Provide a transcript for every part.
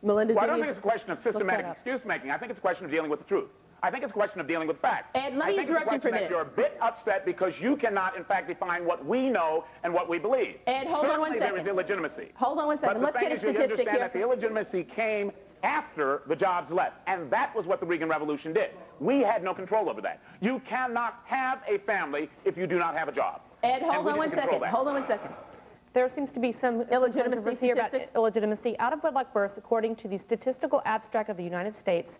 Melinda, well, I don't think it's a question of systematic excuse-making. I think it's a question of dealing with the truth. I think it's a question of dealing with facts. Ed, let me interrupt you for a minute. You're a bit upset because you cannot, in fact, define what we know and what we believe. Ed, hold on one second. There is illegitimacy. Hold on one second. Let's get a statistic here. You understand that the illegitimacy came after the jobs left, and that was what the Reagan Revolution did. We had no control over that. You cannot have a family if you do not have a job. Ed, hold on one second. Hold on one second. There seems to be some illegitimacy here about illegitimacy. Out of wedlock births, according to the Statistical Abstract of the United States,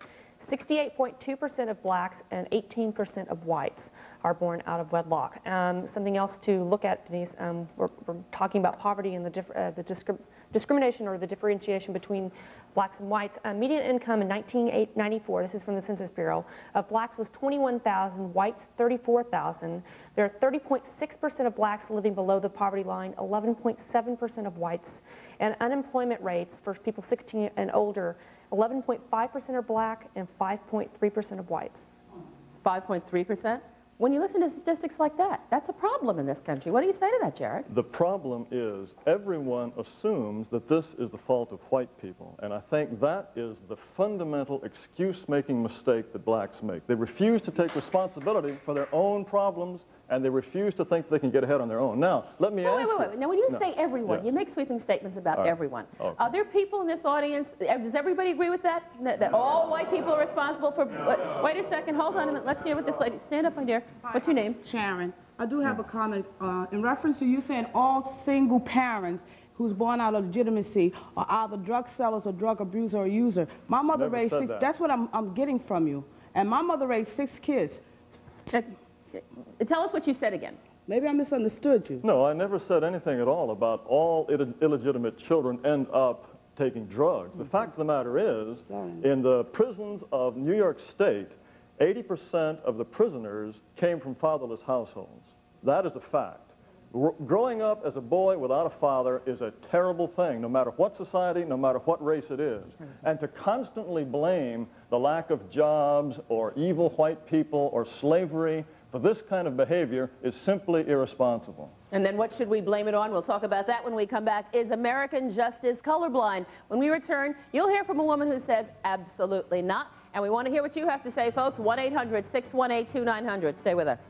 68.2% of blacks and 18% of whites are born out of wedlock. Something else to look at, Denise, we're talking about poverty and the discrimination or the differentiation between blacks and whites. Median income in 1994, this is from the Census Bureau, of blacks was $21,000, whites $34,000. There are 30.6% of blacks living below the poverty line, 11.7% of whites, and unemployment rates for people 16 and older, 11.5% are black and 5.3% of whites. 5.3%? When you listen to statistics like that, that's a problem in this country. What do you say to that, Jared? The problem is everyone assumes that this is the fault of white people, and I think that is the fundamental excuse-making mistake that blacks make. They refuse to take responsibility for their own problems, and they refuse to think they can get ahead on their own. Now, let me ask you. Wait. Now, when you say everyone, you make sweeping statements about everyone. Okay. Are there people in this audience, does everybody agree with that? That all white people are responsible for, wait a second, hold on a minute, let's hear what this lady, stand up, my dear. What's your name? Sharon. I do have a comment in reference to you saying all single parents who's born out of legitimacy are either drug sellers or drug abuser or user. My mother raised six, that's what I'm getting from you. And my mother raised 6 kids. Tell us what you said again. Maybe I misunderstood you. No, I never said anything at all about all illegitimate children end up taking drugs. The fact of the matter is, in the prisons of New York State, 80% of the prisoners came from fatherless households. That is a fact. Growing up as a boy without a father is a terrible thing, no matter what society, no matter what race it is. And to constantly blame the lack of jobs or evil white people or slavery for this kind of behavior is simply irresponsible. And then what should we blame it on? We'll talk about that when we come back. Is American justice colorblind? When we return, you'll hear from a woman who says absolutely not. And we want to hear what you have to say, folks. 1-800-618-2900. Stay with us.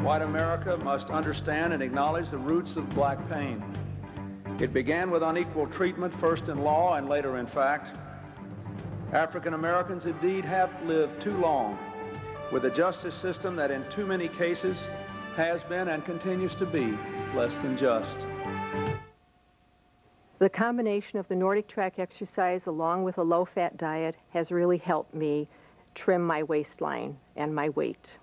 White America must understand and acknowledge the roots of black pain. It began with unequal treatment, first in law and later in fact. African Americans indeed have lived too long with a justice system that in too many cases has been and continues to be less than just. The combination of the Nordic track exercise along with a low-fat diet has really helped me trim my waistline and my weight.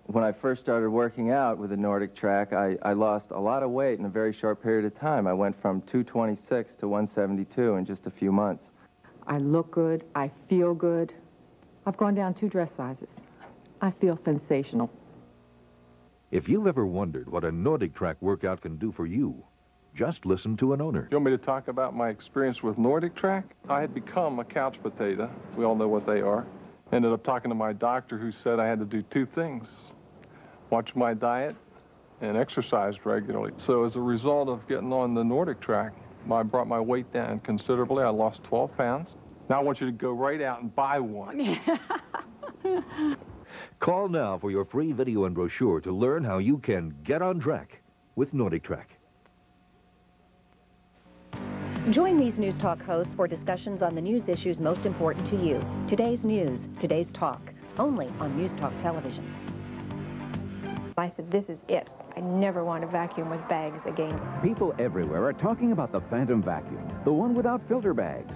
When I first started working out with the Nordic track, I lost a lot of weight in a very short period of time. I went from 226 to 172 in just a few months. I look good. I feel good. I've gone down 2 dress sizes. I feel sensational. If you've ever wondered what a Nordic track workout can do for you, just listen to an owner. You want me to talk about my experience with Nordic track? I had become a couch potato. We all know what they are. Ended up talking to my doctor, who said I had to do 2 things. Watch my diet and exercise regularly. So as a result of getting on the Nordic track, I brought my weight down considerably. I lost 12 pounds. Now I want you to go right out and buy one. Call now for your free video and brochure to learn how you can get on track with Nordic Track. Join these News Talk hosts for discussions on the news issues most important to you. Today's news, today's talk, only on News Talk Television. I said, this is it. I never want to vacuum with bags again. People everywhere are talking about the Phantom vacuum, the one without filter bags.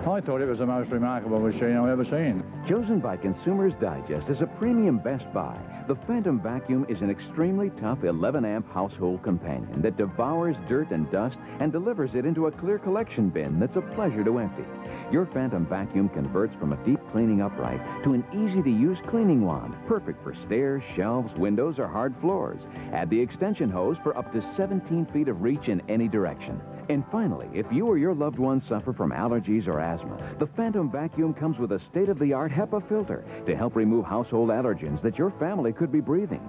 I thought it was the most remarkable machine I've ever seen. Chosen by Consumers Digest as a premium Best Buy, the Phantom vacuum is an extremely tough 11-amp household companion that devours dirt and dust and delivers it into a clear collection bin that's a pleasure to empty. Your Phantom vacuum converts from a deep cleaning upright to an easy-to-use cleaning wand, perfect for stairs, shelves, windows, or hard floors. Add the extension hose for up to 17 feet of reach in any direction. And finally, if you or your loved ones suffer from allergies or asthma, the Phantom vacuum comes with a state-of-the-art HEPA filter to help remove household allergens that your family could be breathing.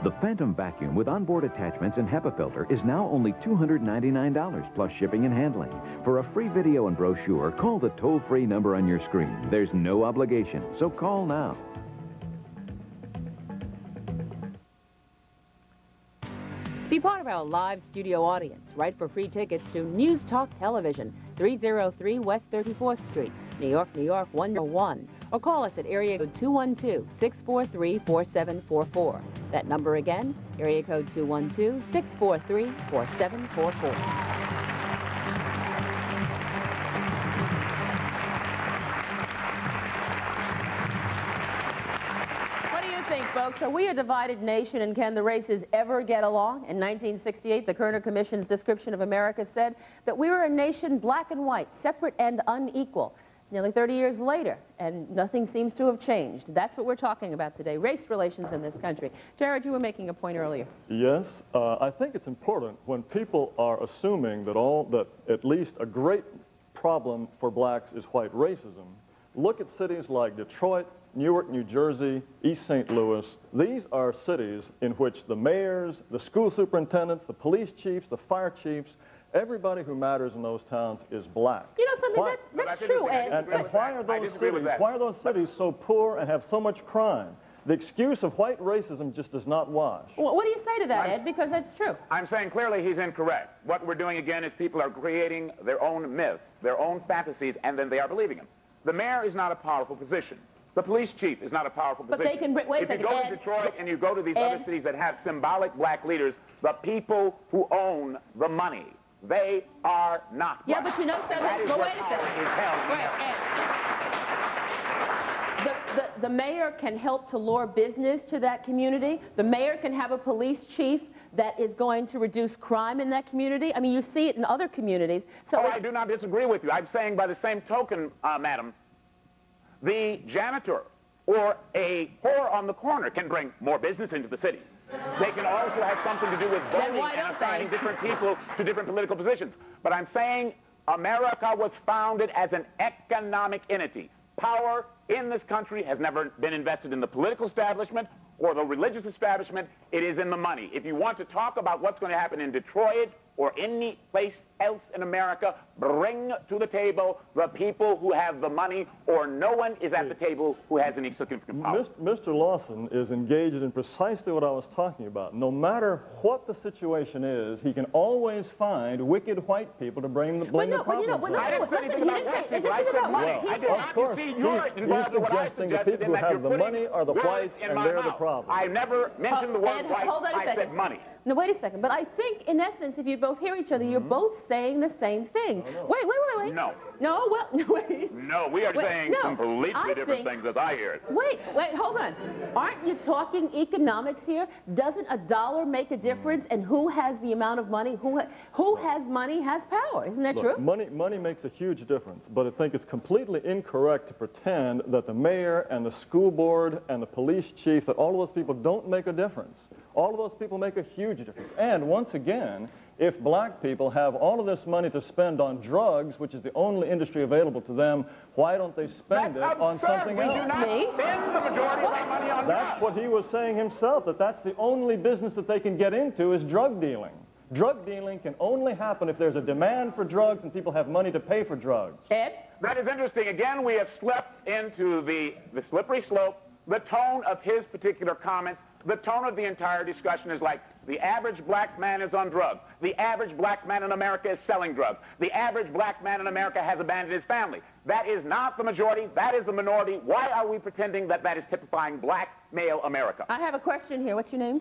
The Phantom vacuum with onboard attachments and HEPA filter is now only $299 plus shipping and handling. For a free video and brochure, call the toll-free number on your screen. There's no obligation, so call now. Be part of our live studio audience. Write for free tickets to News Talk Television, 303 West 34th Street, New York, New York 101. Or call us at area code 212-643-4744. That number again, area code 212-643-4744. Folks, are we a divided nation, and can the races ever get along? In 1968, the Kerner Commission's description of America said that we were a nation black and white, separate and unequal. It's nearly 30 years later, and nothing seems to have changed. That's what we're talking about today, race relations in this country. Jared, you were making a point earlier. Yes, I think it's important when people are assuming that at least a great problem for blacks is white racism. Look at cities like Detroit, Newark, New Jersey, East St. Louis. These are cities in which the mayors, the school superintendents, the police chiefs, the fire chiefs, everybody who matters in those towns is black. You know something, that's true, Ed. And why are those cities so poor and have so much crime? The excuse of white racism just does not wash. Well, what do you say to that, Ed? Because that's true. I'm saying clearly he's incorrect. What we're doing again is people are creating their own myths, their own fantasies, and then they are believing them. The mayor is not a powerful position. The police chief is not a powerful position. But they can wait a second, if you go to Detroit and you go to these other cities that have symbolic black leaders, the people who own the money, they are not black. Yeah, but you know something. But wait a second. The mayor can help to lure business to that community. The mayor can have a police chief that is going to reduce crime in that community. I mean, you see it in other communities. So I do not disagree with you. I'm saying by the same token, madam, the janitor or a whore on the corner can bring more business into the city. They can also have something to do with voting and assigning different people to different political positions. But I'm saying America was founded as an economic entity. Power in this country has never been invested in the political establishment or the religious establishment. It is in the money. If you want to talk about what's going to happen in Detroit or any place else in America, bring to the table the people who have the money, or no one is at the table who has any significant power. Mr. Lawson is engaged in precisely what I was talking about. No matter what the situation is, he can always find wicked white people to blame the problem. I didn't say anything about white people. I said money. I did not see you're involved in what I suggested in that you're putting money are the whites and they're the problem. I never mentioned the word white. I said money. No, wait a second. But I think, in essence, if you both hear each other, you're both saying the same thing. No. Wait. No. No, well, wait. No, we are saying completely different things as I hear it. Wait, hold on. Aren't you talking economics here? Doesn't a dollar make a difference? And who has the amount of money? Who has money has power. Isn't that true? Money makes a huge difference. But I think it's completely incorrect to pretend that the mayor and the school board and the police chief, that all of those people don't make a difference. All of those people make a huge difference. And once again, if black people have all of this money to spend on drugs, which is the only industry available to them, why don't they spend it on something else? We do not spend the majority of our money on drugs. That's what he was saying himself, that's the only business that they can get into is drug dealing. Drug dealing can only happen if there's a demand for drugs and people have money to pay for drugs. Ed? That is interesting. Again, we have slipped into the slippery slope. The tone of his particular comments, the tone of the entire discussion is like, the average black man is on drugs. The average black man in America is selling drugs. The average black man in America has abandoned his family. That is not the majority. That is the minority. Why are we pretending that that is typifying black male America? I have a question here. What's your name?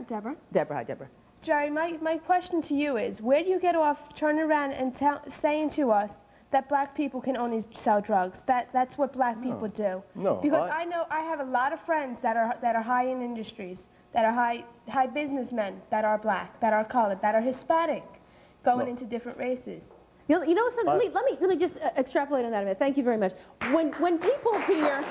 Deborah. Deborah. Hi, Deborah. Jerry, my question to you is, where do you get off turning around and saying to us that black people can only sell drugs? That's what black people do. No. Because I know I have a lot of friends that are high in industries, that are high businessmen, that are black, that are colored, that are Hispanic, going into different races. You know something? Let me just extrapolate on that a minute. Thank you very much. When people hear